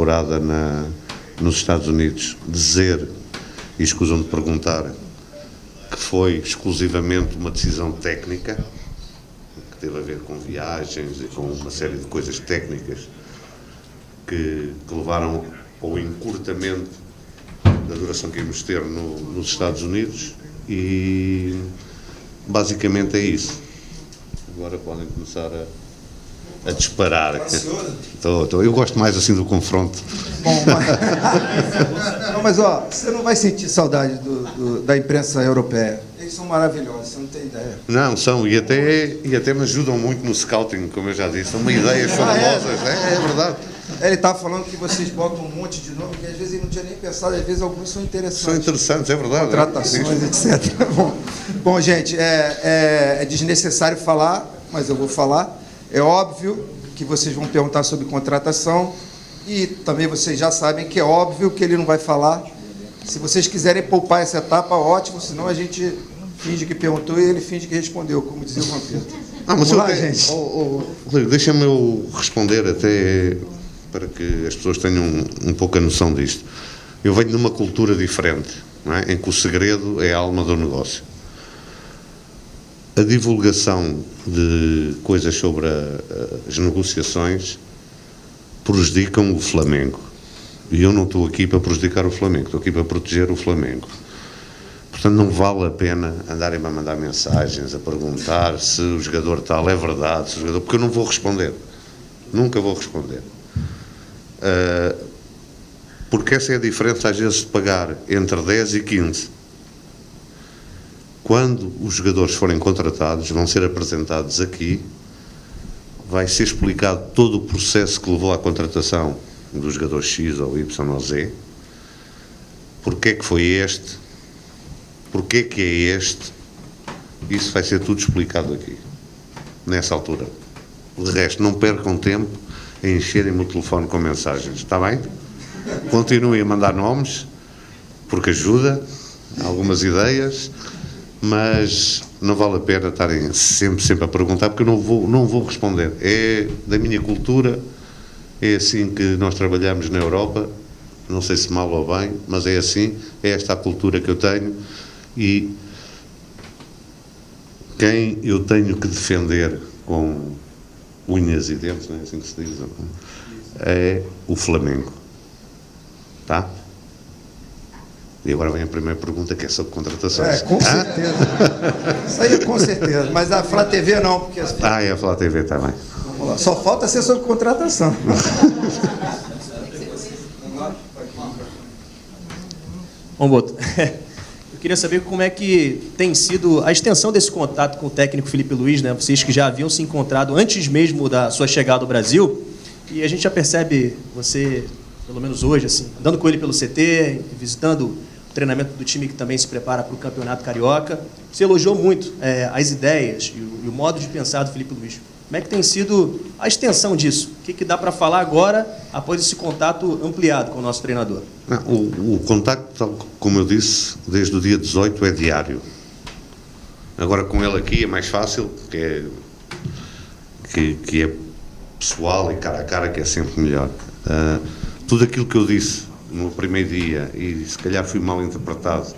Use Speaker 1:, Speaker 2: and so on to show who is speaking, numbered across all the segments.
Speaker 1: elaborada nos Estados Unidos, dizer, e escusam de perguntar, que foi exclusivamente uma decisão técnica, que teve a ver com viagens e com uma série de coisas técnicas que levaram ao encurtamento da duração que íamos ter nos Estados Unidos, e basicamente é isso. Agora podem começar a disparar. Eu gosto mais assim do confronto.
Speaker 2: Bom, mas ó, você não vai sentir saudade da imprensa europeia. Eles são maravilhosos, você não tem ideia.
Speaker 1: Não, são, e até me ajudam muito no scouting, como eu já disse. São ideias famosas, é verdade.
Speaker 2: Ele estava falando que vocês botam um monte de nome, que às vezes ele não tinha nem pensado, às vezes alguns são interessantes.
Speaker 1: São interessantes, é verdade.
Speaker 2: Contratações, etc. Bom, gente, é desnecessário falar, mas eu vou falar. É óbvio que vocês vão perguntar sobre contratação, e também vocês já sabem que é óbvio que ele não vai falar. Se vocês quiserem poupar essa etapa, ótimo, senão a gente finge que perguntou e ele finge que respondeu, como dizia o Vampiro.
Speaker 1: Mas vamos lá, gente. Deixa-me eu responder até para que as pessoas tenham um pouco a noção disto. Eu venho de uma cultura diferente, não é? Em que o segredo é a alma do negócio. A divulgação de coisas sobre as negociações prejudicam o Flamengo. E eu não estou aqui para prejudicar o Flamengo, estou aqui para proteger o Flamengo. Portanto, não vale a pena andarem a mandar mensagens, a perguntar se o jogador tal é verdade, porque eu não vou responder. Nunca vou responder. Porque essa é a diferença, às vezes, de pagar entre 10 e 15. Quando os jogadores forem contratados, vão ser apresentados aqui, vai ser explicado todo o processo que levou à contratação do jogador X ou Y ou Z, porque é que foi este, porque é que é este, isso vai ser tudo explicado aqui, nessa altura. De resto, não percam tempo a encherem-me o telefone com mensagens, está bem? Continuem a mandar nomes, porque ajuda, algumas ideias, mas não vale a pena estarem sempre a perguntar, porque eu não vou responder. É da minha cultura, é assim que nós trabalhamos na Europa, não sei se mal ou bem, mas é assim, é esta a cultura que eu tenho, e quem eu tenho que defender com unhas e dentes, não é assim que se diz, é o Flamengo. Tá? E agora vem a primeira pergunta, que é sobre contratações.
Speaker 2: Com certeza. Isso aí com certeza. Mas a Flá TV não, porque...
Speaker 1: é a Flá TV, está bem.
Speaker 2: Vamos lá. Só falta ser sobre contratação.
Speaker 3: Bom, Boto, eu queria saber como é que tem sido a extensão desse contato com o técnico Felipe Luiz, né? Vocês que já haviam se encontrado antes mesmo da sua chegada ao Brasil, e a gente já percebe você, pelo menos hoje, assim, andando com ele pelo CT, visitando o treinamento do time que também se prepara para o Campeonato Carioca. Você elogiou muito as ideias e o modo de pensar do Felipe Luiz. Como é que tem sido a extensão disso? O que dá para falar agora, após esse contato ampliado com o nosso treinador?
Speaker 1: O contacto, como eu disse, desde o dia 18 é diário. Agora com ele aqui é mais fácil, que é pessoal e cara a cara, que é sempre melhor. Tudo aquilo que eu disse no primeiro dia, e se calhar fui mal interpretado,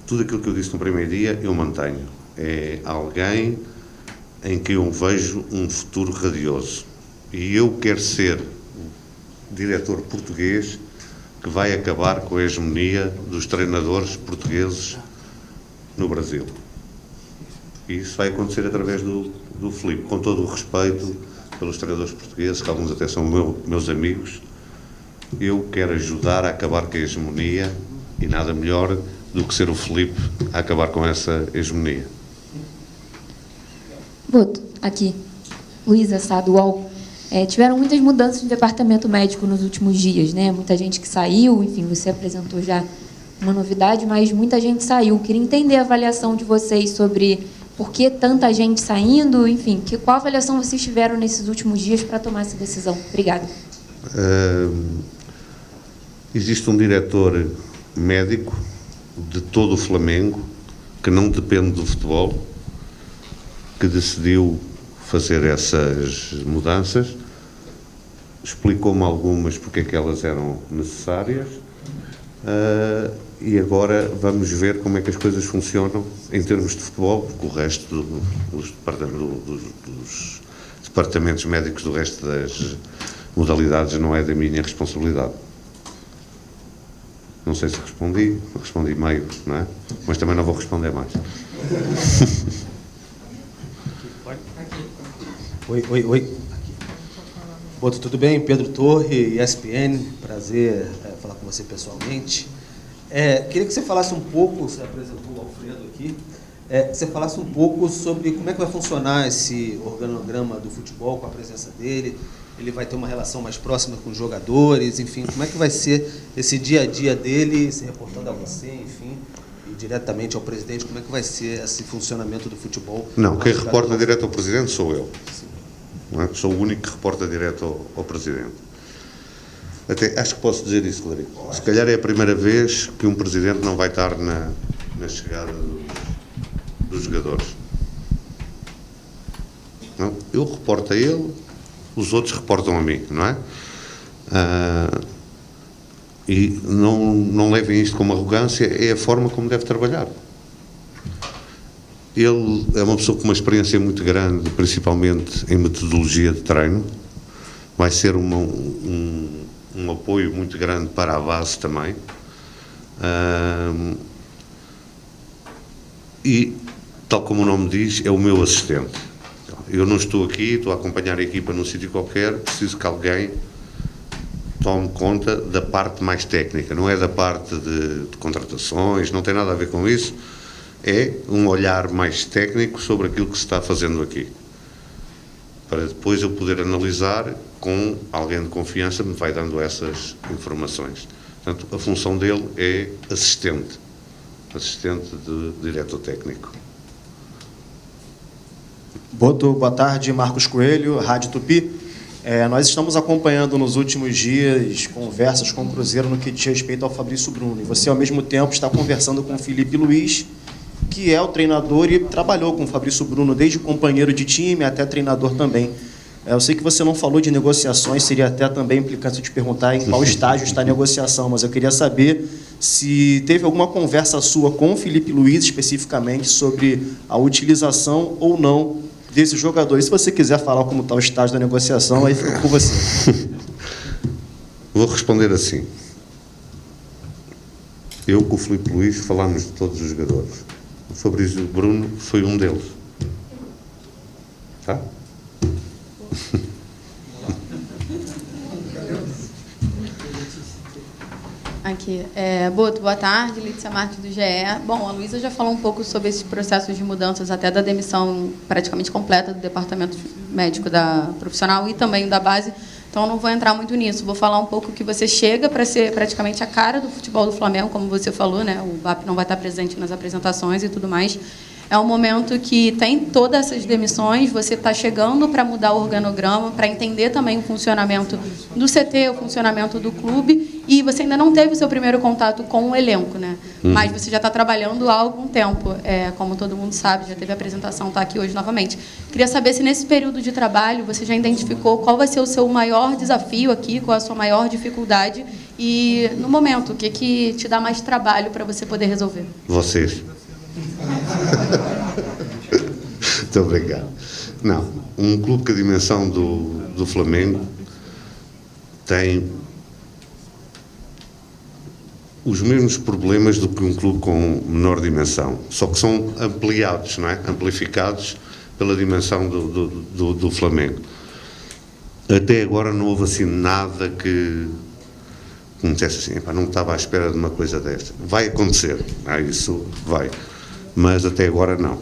Speaker 1: tudo aquilo que eu disse no primeiro dia eu mantenho. É alguém em que eu vejo um futuro radioso, e eu quero ser o diretor português que vai acabar com a hegemonia dos treinadores portugueses no Brasil. E isso vai acontecer através do Filipe, com todo o respeito pelos treinadores portugueses, que alguns até são meus amigos. Eu quero ajudar a acabar com a hegemonia, e nada melhor do que ser o Filipe a acabar com essa hegemonia.
Speaker 4: Boto, aqui, Luísa Sá, do UOL. Tiveram muitas mudanças no departamento médico nos últimos dias, né? Muita gente que saiu, enfim, você apresentou já uma novidade, mas muita gente saiu. Queria entender a avaliação de vocês sobre por que tanta gente saindo, enfim, qual avaliação vocês tiveram nesses últimos dias para tomar essa decisão? Obrigada.
Speaker 1: Existe um diretor médico de todo o Flamengo, que não depende do futebol, que decidiu fazer essas mudanças. explicou-me algumas porque é que elas eram necessárias, e agora vamos ver como é que as coisas funcionam em termos de futebol, porque o resto dos departamentos médicos do resto das modalidades não é da minha responsabilidade. Não sei se respondi meio, não é? Mas também não vou responder mais.
Speaker 5: Oi. Boto, tudo bem? Pedro Torre, ESPN, prazer falar com você pessoalmente. Queria que você falasse um pouco, você apresentou o Alfredo aqui, que você falasse um pouco sobre como é que vai funcionar esse organograma do futebol com a presença dele. Ele vai ter uma relação mais próxima com os jogadores, enfim, como é que vai ser esse dia a dia dele, se reportando a você, enfim, e diretamente ao presidente, como é que vai ser esse funcionamento do futebol?
Speaker 1: Não, quem reporta direto ao presidente sou eu. Não é? Sou o único que reporta direto ao presidente. Até acho que posso dizer isso, Clarice. Se calhar é a primeira vez que um presidente não vai estar na chegada dos jogadores. Não? Eu reporto a ele, os outros reportam a mim, não é? E não levem isto como arrogância, é a forma como deve trabalhar. Ele é uma pessoa com uma experiência muito grande, principalmente em metodologia de treino. Vai ser um apoio muito grande para a base também. E, tal como o nome diz, é o meu assistente. Eu não estou aqui, estou a acompanhar a equipa num sítio qualquer, preciso que alguém tome conta da parte mais técnica, não é da parte de contratações, não tem nada a ver com isso, é um olhar mais técnico sobre aquilo que se está fazendo aqui, para depois eu poder analisar com alguém de confiança que me vai dando essas informações. Portanto, a função dele é assistente de diretor técnico.
Speaker 3: Boa tarde, Marcos Coelho, Rádio Tupi. Nós estamos acompanhando nos últimos dias conversas com o Cruzeiro no que diz respeito ao Fabrício Bruno. E você, ao mesmo tempo, está conversando com o Felipe Luiz, que é o treinador e trabalhou com o Fabrício Bruno desde companheiro de time até treinador também. Eu sei que você não falou de negociações, seria até também implicante te perguntar em qual estágio está a negociação, mas eu queria saber se teve alguma conversa sua com o Felipe Luiz, especificamente, sobre a utilização ou não desse jogador. E se você quiser falar como está o estágio da negociação, aí fica com você.
Speaker 1: Vou responder assim. Eu com o Filipe Luiz falámos de todos os jogadores. O Fabrício Bruno foi um deles. Tá?
Speaker 6: Aqui. Boa tarde, Lídia Marques do GE. Bom, a Luísa já falou um pouco sobre esses processos de mudanças, até da demissão praticamente completa do departamento médico da profissional e também da base, então eu não vou entrar muito nisso. Vou falar um pouco que você chega para ser praticamente a cara do futebol do Flamengo, como você falou, né? O BAP não vai estar presente nas apresentações e tudo mais. É um momento que tem todas essas demissões, você está chegando para mudar o organograma, para entender também o funcionamento do CT, o funcionamento do clube, e você ainda não teve o seu primeiro contato com o elenco, né? Mas você já está trabalhando há algum tempo, como todo mundo sabe, já teve a apresentação, está aqui hoje novamente. Queria saber se nesse período de trabalho você já identificou qual vai ser o seu maior desafio aqui, qual a sua maior dificuldade, e no momento, o que te dá mais trabalho para você poder resolver?
Speaker 1: Vocês. Muito obrigado. Não, um clube com a dimensão do Flamengo tem os mesmos problemas do que um clube com menor dimensão, só que são ampliados, não é? Amplificados pela dimensão do Flamengo. Até agora não houve assim nada que me dissesse assim, não estava à espera de uma coisa desta. Vai acontecer, isso vai. Mas até agora não.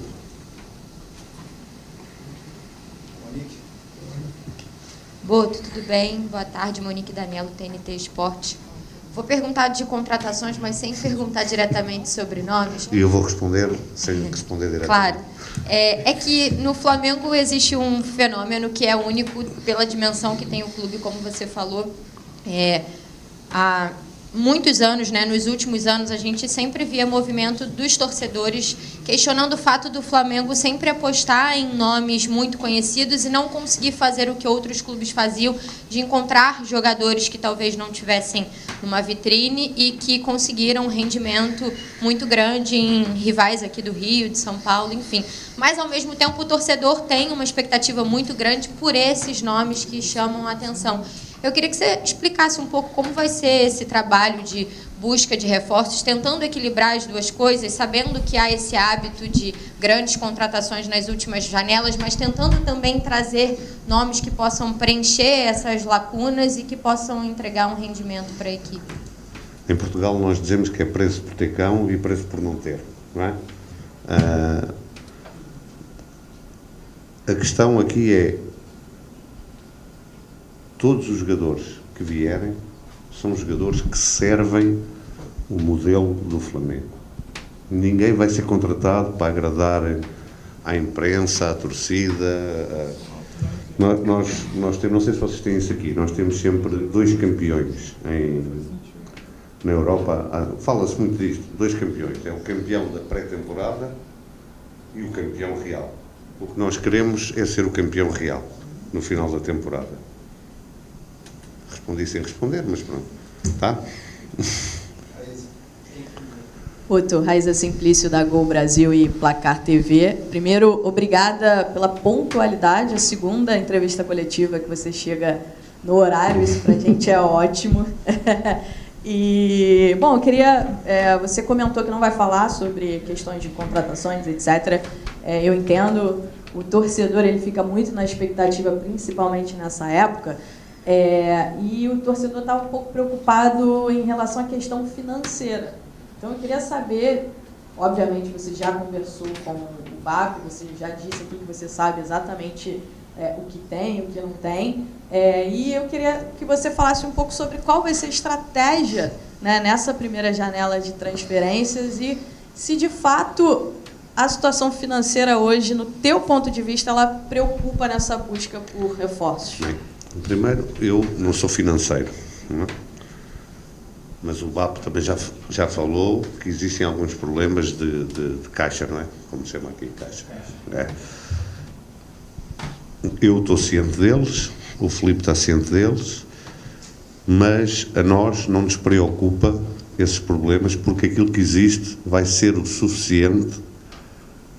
Speaker 7: Boto, tudo bem? Boa tarde, Monique Danielo, TNT Esporte. Vou perguntar de contratações, mas sem perguntar diretamente sobre nomes.
Speaker 1: E eu vou responder sem responder diretamente.
Speaker 7: Claro. É que no Flamengo existe um fenômeno que é único pela dimensão que tem o clube, como você falou. muitos anos, né, nos últimos anos, a gente sempre via movimento dos torcedores questionando o fato do Flamengo sempre apostar em nomes muito conhecidos e não conseguir fazer o que outros clubes faziam, de encontrar jogadores que talvez não tivessem numa vitrine e que conseguiram um rendimento muito grande em rivais aqui do Rio, de São Paulo, enfim. Mas, ao mesmo tempo, o torcedor tem uma expectativa muito grande por esses nomes que chamam a atenção. Eu queria que você explicasse um pouco como vai ser esse trabalho de busca de reforços, tentando equilibrar as duas coisas, sabendo que há esse hábito de grandes contratações nas últimas janelas, mas tentando também trazer nomes que possam preencher essas lacunas e que possam entregar um rendimento para a equipe.
Speaker 1: Em Portugal nós dizemos que é preço por ter cão e preço por não ter, não é? A questão aqui é: todos os jogadores que vierem são jogadores que servem o modelo do Flamengo. Ninguém vai ser contratado para agradar à imprensa, à torcida. Nós temos, não sei se vocês têm isso aqui, nós temos sempre 2 campeões na Europa. Fala-se muito disto, 2 campeões. É o campeão da pré-temporada e o campeão real. O que nós queremos é ser o campeão real no final da temporada. Respondi sem responder, mas pronto. Tá?
Speaker 8: Boto, Raiza Simplício da Gol Brasil e Placar TV. Primeiro, obrigada pela pontualidade, a segunda entrevista coletiva que você chega no horário, isso pra gente é ótimo. E, bom, eu queria... você comentou que não vai falar sobre questões de contratações, etc. Eu entendo, o torcedor ele fica muito na expectativa, principalmente nessa época, e o torcedor está um pouco preocupado em relação à questão financeira. Então, eu queria saber, obviamente, você já conversou com o BAP, você já disse aqui que você sabe exatamente o que tem, o que não tem, e eu queria que você falasse um pouco sobre qual vai ser a estratégia, né, nessa primeira janela de transferências e se, de fato, a situação financeira hoje, no teu ponto de vista, ela preocupa nessa busca por reforços.
Speaker 1: Bem, primeiro, eu não sou financeiro, não é? Mas o BAP também já falou que existem alguns problemas de caixa, não é? Como se chama aqui, caixa. Eu estou ciente deles, o Filipe está ciente deles, mas a nós não nos preocupa esses problemas, porque aquilo que existe vai ser o suficiente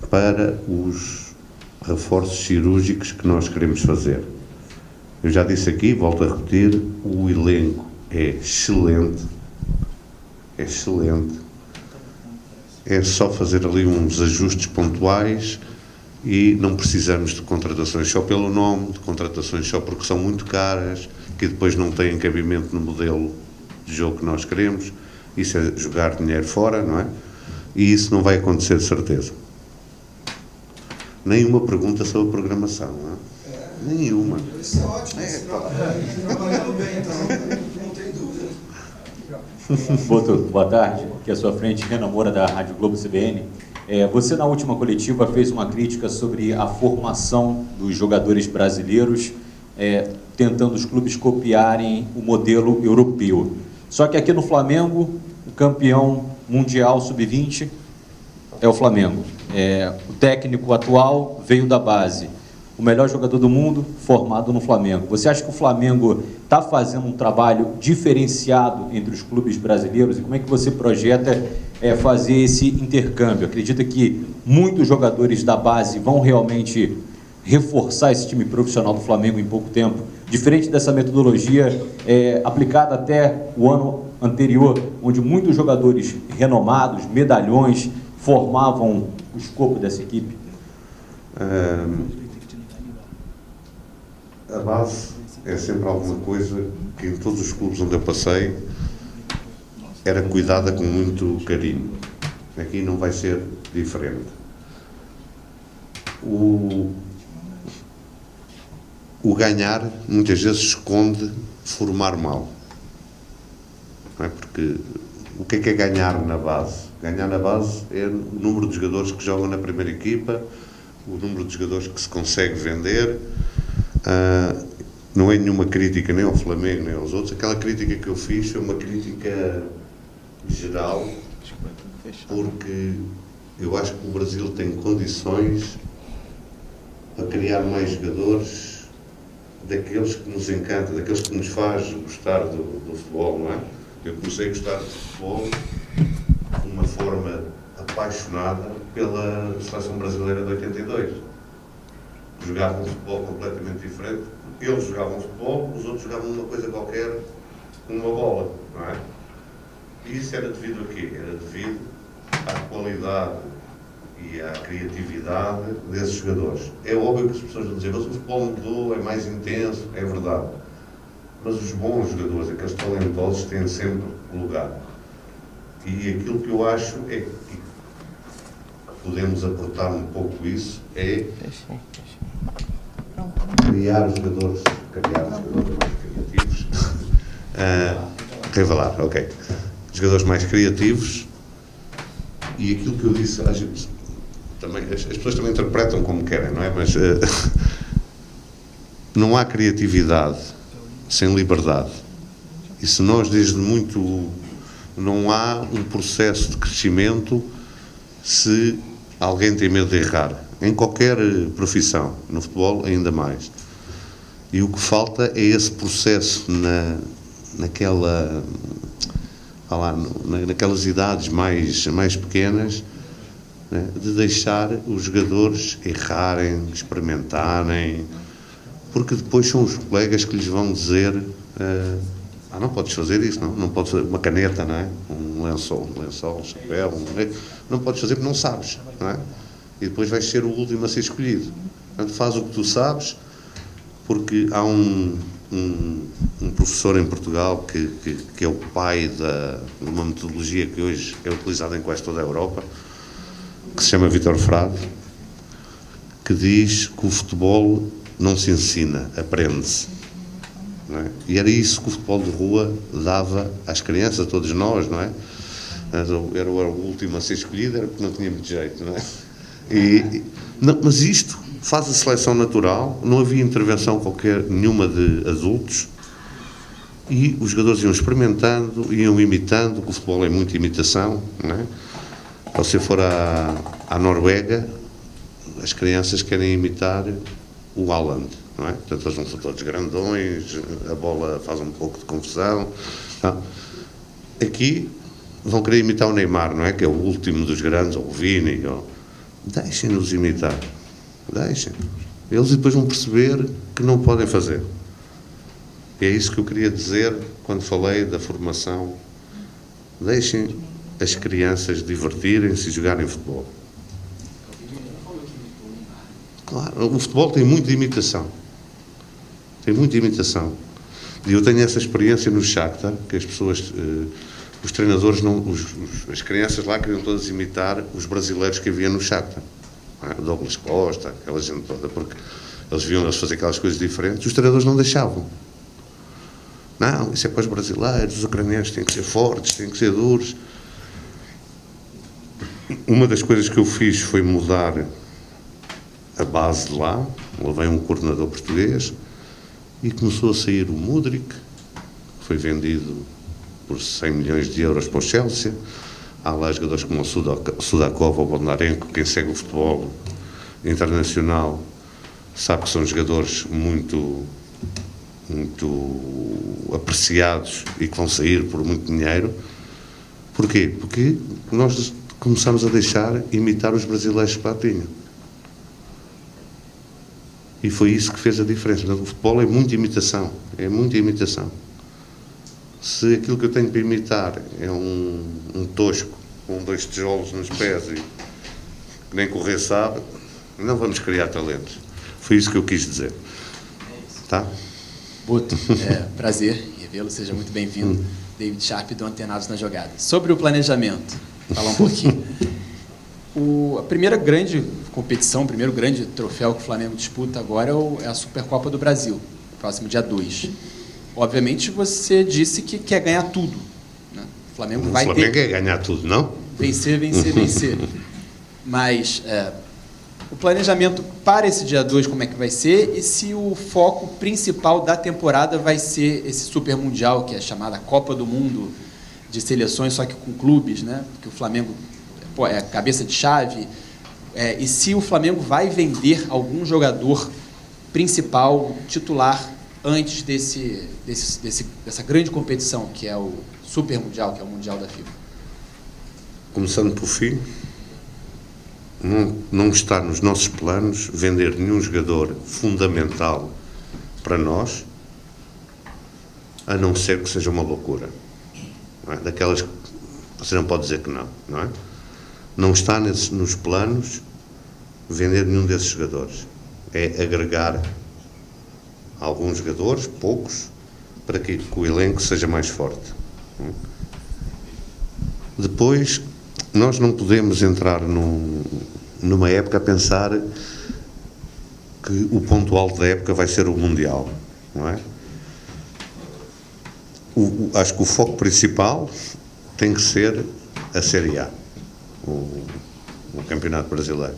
Speaker 1: para os reforços cirúrgicos que nós queremos fazer. Eu já disse aqui, volto a repetir, o elenco é excelente. É excelente. É só fazer ali uns ajustes pontuais e não precisamos de contratações só pelo nome, de contratações só porque são muito caras, que depois não têm cabimento no modelo de jogo que nós queremos. Isso é jogar dinheiro fora, não é? E isso não vai acontecer de certeza. Nenhuma pergunta sobre a programação, não é? Nenhuma.
Speaker 2: Isso é ótimo. Trabalhando bem, então, não tem dúvida.
Speaker 9: Boto, boa tarde. Aqui à sua frente, Renan Moura, da Rádio Globo CBN. Você, na última coletiva, fez uma crítica sobre a formação dos jogadores brasileiros, tentando os clubes copiarem o modelo europeu. Só que aqui no Flamengo, o campeão mundial sub-20 é o Flamengo. O técnico atual veio da base. O melhor jogador do mundo formado no Flamengo. Você acha que o Flamengo está fazendo um trabalho diferenciado entre os clubes brasileiros? E como é que você projeta fazer esse intercâmbio? Acredita que muitos jogadores da base vão realmente reforçar esse time profissional do Flamengo em pouco tempo? Diferente dessa metodologia aplicada até o ano anterior, onde muitos jogadores renomados, medalhões, formavam o escopo dessa equipe?
Speaker 1: A base é sempre alguma coisa que em todos os clubes onde eu passei era cuidada com muito carinho. Aqui não vai ser diferente. O ganhar muitas vezes esconde formar mal. Não é? Porque o que é ganhar na base? Ganhar na base é o número de jogadores que jogam na primeira equipa, o número de jogadores que se consegue vender. não é nenhuma crítica nem ao Flamengo nem aos outros. Aquela crítica que eu fiz foi uma crítica geral, porque eu acho que o Brasil tem condições para criar mais jogadores daqueles que nos encantam, daqueles que nos faz gostar do futebol, não é? Eu comecei a gostar de futebol de uma forma apaixonada pela seleção brasileira de 82. Jogavam um futebol completamente diferente. Eles jogavam futebol, os outros jogavam uma coisa qualquer, uma bola, não é? E isso era devido a quê? Era devido à qualidade e à criatividade desses jogadores. É óbvio que as pessoas vão dizer, mas o futebol mudou, é mais intenso, é verdade. Mas os bons jogadores, aqueles talentosos, têm sempre lugar. E aquilo que eu acho é que podemos aportar um pouco isso, é criar jogadores mais criativos. Revelar, ok. Jogadores mais criativos. E aquilo que eu disse, às vezes, também, as pessoas também interpretam como querem, não é? Mas não há criatividade sem liberdade. E se nós, desde muito, não há um processo de crescimento se alguém tem medo de errar. Em qualquer profissão, no futebol ainda mais. E o que falta é esse processo naquelas idades mais pequenas, né, de deixar os jogadores errarem, experimentarem, porque depois são os colegas que lhes vão dizer não podes fazer isso, não podes fazer uma caneta, não é? Um lençol, chapéu, não podes fazer porque não sabes, não é? E depois vais ser o último a ser escolhido. Portanto, faz o que tu sabes, porque há um professor em Portugal que é o pai de uma metodologia que hoje é utilizada em quase toda a Europa, que se chama Vítor Frade, que diz que o futebol não se ensina, aprende-se. Não é? E era isso que o futebol de rua dava às crianças, a todos nós, não é? Era o último a ser escolhido, era porque não tinha muito jeito, não é? Mas isto faz a seleção natural, não havia intervenção nenhuma de adultos, e os jogadores iam experimentando, iam imitando, que o futebol é muito imitação, não é? Se você for à Noruega, as crianças querem imitar o Haaland, não é? Portanto, eles não são todos grandões, a bola faz um pouco de confusão. Não. Aqui vão querer imitar o Neymar, não é? Que é o último dos grandes, ou o Vini. Deixem-nos imitar. Deixem. Eles depois vão perceber que não podem fazer. E é isso que eu queria dizer quando falei da formação. Deixem as crianças divertirem-se e jogarem futebol. Claro, o futebol tem muita imitação. Tem muita imitação. E eu tenho essa experiência no Shakhtar, que as pessoas, os treinadores, as crianças lá queriam todas imitar os brasileiros que havia no Shakhtar. O Douglas Costa, aquela gente toda, porque eles viam eles fazer aquelas coisas diferentes, os treinadores não deixavam. Não, isso é para os brasileiros, os ucranianos têm que ser fortes, têm que ser duros. Uma das coisas que eu fiz foi mudar a base de lá, levei um coordenador português e começou a sair o Mudryk, que foi vendido por 100 milhões de euros para o Chelsea. Há lá jogadores como o Sudakov ou o Bondarenko, quem segue o futebol internacional sabe que são jogadores muito apreciados e que vão sair por muito dinheiro. Porquê? Porque nós começamos a deixar imitar os brasileiros que lá tinham. E foi isso que fez a diferença. O futebol é muita imitação. É muita imitação. Se aquilo que eu tenho para imitar é um tosco com 2 tijolos nos pés e que nem correr sabe, não vamos criar talentos. Foi isso que eu quis dizer. Tá?
Speaker 10: Boto, prazer revê-lo, seja muito bem-vindo. David Sharp, do Antenados na Jogada. Sobre o planejamento, falar um pouquinho. A primeira grande competição, o primeiro grande troféu que o Flamengo disputa agora é a Supercopa do Brasil, próximo dia 2. Obviamente, você disse que quer ganhar tudo. Né? O Flamengo
Speaker 1: quer ganhar tudo, não?
Speaker 10: Vencer. Mas o planejamento para esse dia 2, como é que vai ser, e se o foco principal da temporada vai ser esse Super Mundial, que é chamada Copa do Mundo de seleções, só que com clubes, né? Porque o Flamengo é a cabeça de chave, e se o Flamengo vai vender algum jogador principal, titular, antes dessa grande competição, que é o Super Mundial, que é o Mundial da FIFA.
Speaker 1: Começando por fim, não está nos nossos planos vender nenhum jogador fundamental para nós, a não ser que seja uma loucura. Não é? Daquelas que você não pode dizer que não, não é? Não está nos planos vender nenhum desses jogadores. É agregar alguns jogadores, poucos, para que o elenco seja mais forte. Depois, nós não podemos entrar numa época a pensar que o ponto alto da época vai ser o Mundial, não é? Acho que o foco principal tem que ser a Série A, o Campeonato Brasileiro.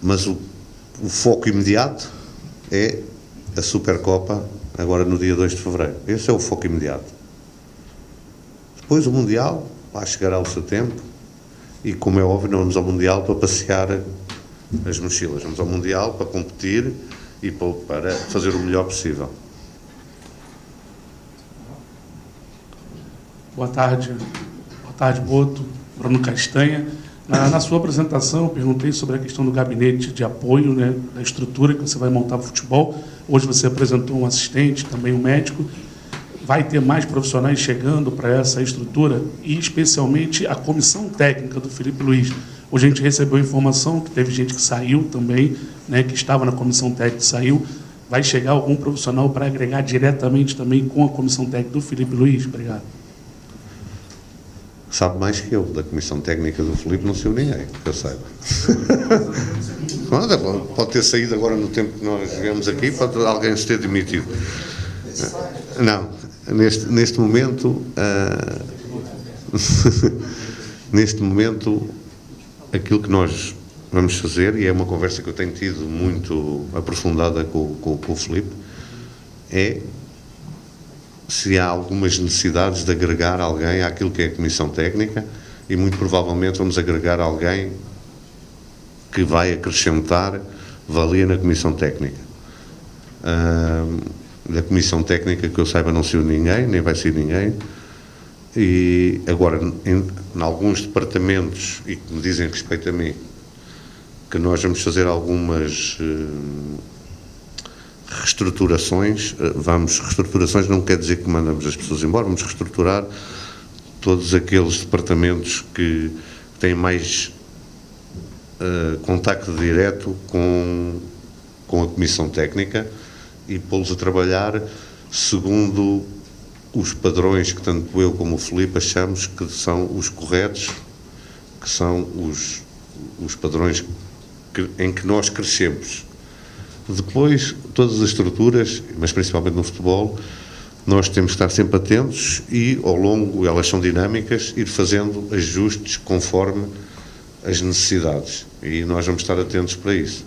Speaker 1: Mas o foco imediato é a Supercopa, agora no dia 2 de fevereiro. Esse é o foco imediato. Depois o Mundial, lá chegará o seu tempo, e como é óbvio, não vamos ao Mundial para passear as mochilas, vamos ao Mundial para competir e para fazer o melhor possível.
Speaker 11: Boa tarde, Boto. Bruno Castanha. Na sua apresentação, eu perguntei sobre a questão do gabinete de apoio, né, da estrutura que você vai montar para o futebol. Hoje você apresentou um assistente, também um médico. Vai ter mais profissionais chegando para essa estrutura e, especialmente, a comissão técnica do Felipe Luiz. Hoje a gente recebeu informação que teve gente que saiu também, né, que estava na comissão técnica e saiu. Vai chegar algum profissional para agregar diretamente também com a comissão técnica do Felipe Luiz? Obrigado.
Speaker 1: Sabe mais que eu, da comissão técnica do Felipe, não saiu ninguém, que eu saiba. Pode ter saído agora no tempo que nós vivemos aqui, pode alguém se ter demitido. Não, neste momento, neste momento, aquilo que nós vamos fazer, e é uma conversa que eu tenho tido muito aprofundada com o Felipe, é se há algumas necessidades de agregar alguém àquilo que é a comissão técnica, e muito provavelmente vamos agregar alguém que vai acrescentar valia na comissão técnica. Da comissão técnica, que eu saiba, não saiu ninguém, nem vai sair ninguém, e agora, em alguns departamentos, e que me dizem respeito a mim, que nós vamos fazer algumas reestruturações. Reestruturações não quer dizer que mandamos as pessoas embora, vamos reestruturar todos aqueles departamentos que têm mais contacto direto com a comissão técnica e pô-los a trabalhar segundo os padrões que tanto eu como o Felipe achamos que são os corretos, que são os padrões em que nós crescemos. Depois, todas as estruturas, mas principalmente no futebol, nós temos que estar sempre atentos e, ao longo, elas são dinâmicas, ir fazendo ajustes conforme as necessidades. E nós vamos estar atentos para isso.